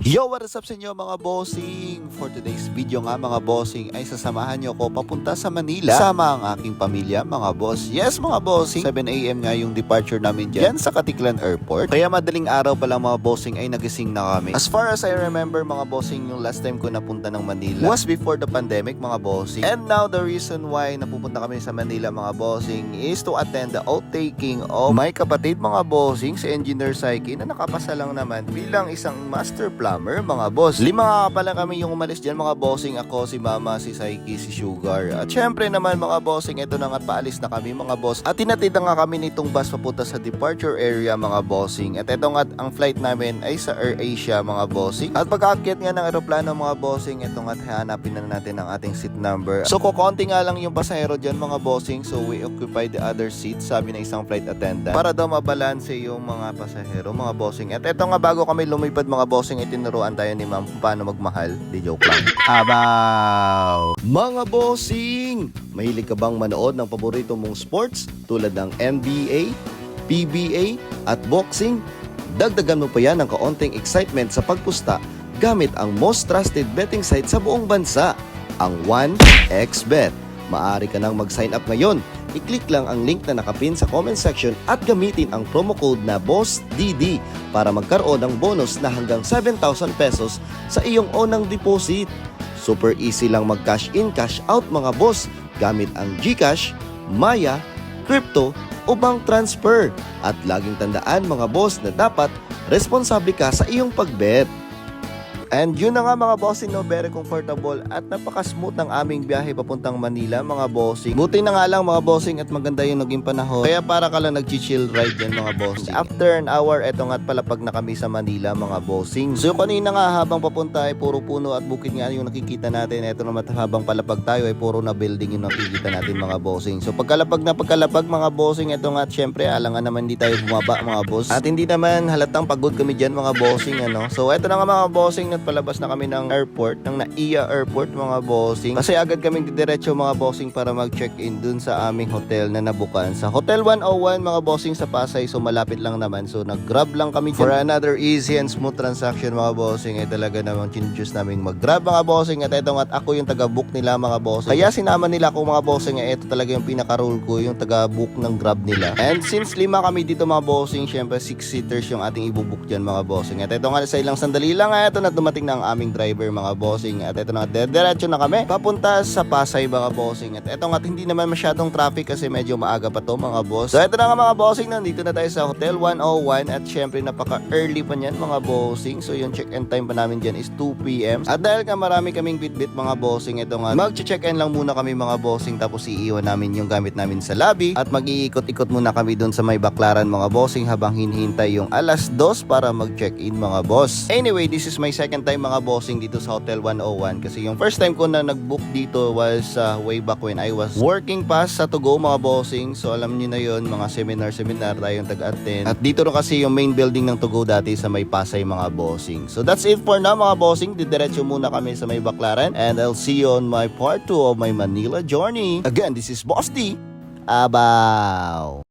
Yo, what is up sa inyo mga bossing? For today's video nga mga bossing ay sasamahan nyo ko papunta sa Manila sama ang aking pamilya mga boss. Yes mga bossing, 7 AM nga yung departure namin dyan sa Katiklan Airport. Kaya madaling araw pa lang mga bossing ay nagising na kami. As far as I remember mga bossing, yung last time ko napunta ng Manila was before the pandemic mga bossing. And now the reason why napupunta kami sa Manila mga bossing is to attend the outtaking of my kapatid mga bossing si Engineer Psyche na nakapasa lang naman bilang isang master plumber mga boss. 5 nga pala kami yung umalis dyan mga bossing. Ako, si Mama, si Psyche, si Sugar. At syempre naman mga bossing, ito na nga paalis na kami mga boss. At tinatid na nga kami nitong bus papunta sa departure area mga bossing. At ito nga ang flight namin ay sa AirAsia mga bossing. At pagkaakyat nga ng aeroplano mga bossing, ito nga hanapin na natin ang ating seat number. So kukonti nga lang yung pasahero dyan mga bossing. So we occupy the other seat, sabi ng isang flight attendant, para daw mabalanse yung mga pasahero mga bossing. At ito nga bago kami lumipad mga bossing, tinuruan tayo ni ma'am kung paano magmahal. Di joke lang. Abaw! Mga bossing! Mahilig ka bang manood ng paborito mong sports tulad ng NBA, PBA at boxing? Dagdagan mo pa yan ng kaunting excitement sa pagpusta gamit ang most trusted betting site sa buong bansa, ang 1xBet. Maaari ka nang mag-sign up ngayon. I-click lang ang link na nakapin sa comment section at gamitin ang promo code na BOSSDD para magkaroon ng bonus na hanggang 7,000 pesos sa iyong unang deposit. Super easy lang mag-cash in, cash out mga boss gamit ang GCash, Maya, Crypto o bank transfer. At laging tandaan mga boss na dapat responsable ka sa iyong pagbet. And yun na nga mga bossing, no, very comfortable at napaka-smooth ng aming biyahe papuntang Manila mga bossing. Buti na nga lang mga bossing at maganda yung naging panahon. Kaya para ka lang nag-chill ride yan mga bossing. After an hour, eto nga't palapag na kami sa Manila mga bossing. So kanina nga habang papunta ay puro puno at bukid nga yung nakikita natin. Eto naman habang palapag tayo ay puro na building yung nakikita natin mga bossing. So pagkalapag mga bossing, eto nga syempre alangan naman hindi tayo bumaba mga boss. At hindi naman halatang pagod kami dyan mga bossing ano. So eto na nga mga bossing, palabas na kami ng airport, ng NAIA Airport mga bossing. Kasi agad kaming didiretso mga bossing para mag-check-in dun sa aming hotel na nabukan. Sa Hotel 101 mga bossing sa Pasay, so malapit lang naman. So nag-grab lang kami for another easy and smooth transaction mga bossing. Eh talaga namang chin-choose naming mag-grab mga bossing. At eto nga ako yung taga-book nila mga bossing. Kaya sinama nila ako mga bossing. Eh ito talaga yung pinaka-rule ko, yung taga-book ng grab nila. And since 5 kami dito mga bossing, syempre 6-seaters yung ating ibubook dyan mga bossing. At eto nga sa ilang sandali lang, eto na dumating ng aming driver mga bossing. At eto na, diretso na kami papunta sa Pasay mga bossing. At eto nga, hindi naman masyadong traffic kasi medyo maaga pa to mga boss. So eto na nga mga bossing, nandito na tayo sa Hotel 101 at syempre napaka-early pa niyan mga bossing. So yung check-in time pa namin dyan is 2 PM. At dahil nga marami kaming bit-bit mga bossing, eto nga, mag-check-in lang muna kami mga bossing tapos iiwan namin yung gamit namin sa lobby at mag-iikot-ikot muna kami dun sa may baklaran mga bossing habang hinihintay yung 2:00 para mag-check-in mga boss. Anyway, this is my second time mga bossing dito sa Hotel 101 kasi yung first time ko na nag-book dito was way back when I was working pa sa To Go mga bossing. So alam niyo na yun, mga seminar tayong tag-attend. At dito rin kasi yung main building ng To Go dati sa may Pasay mga bossing. So that's it for now mga bossing. Didiretso muna kami sa may baklaran and I'll see you on my part 2 of my Manila journey. Again, this is Boss D. Abaw!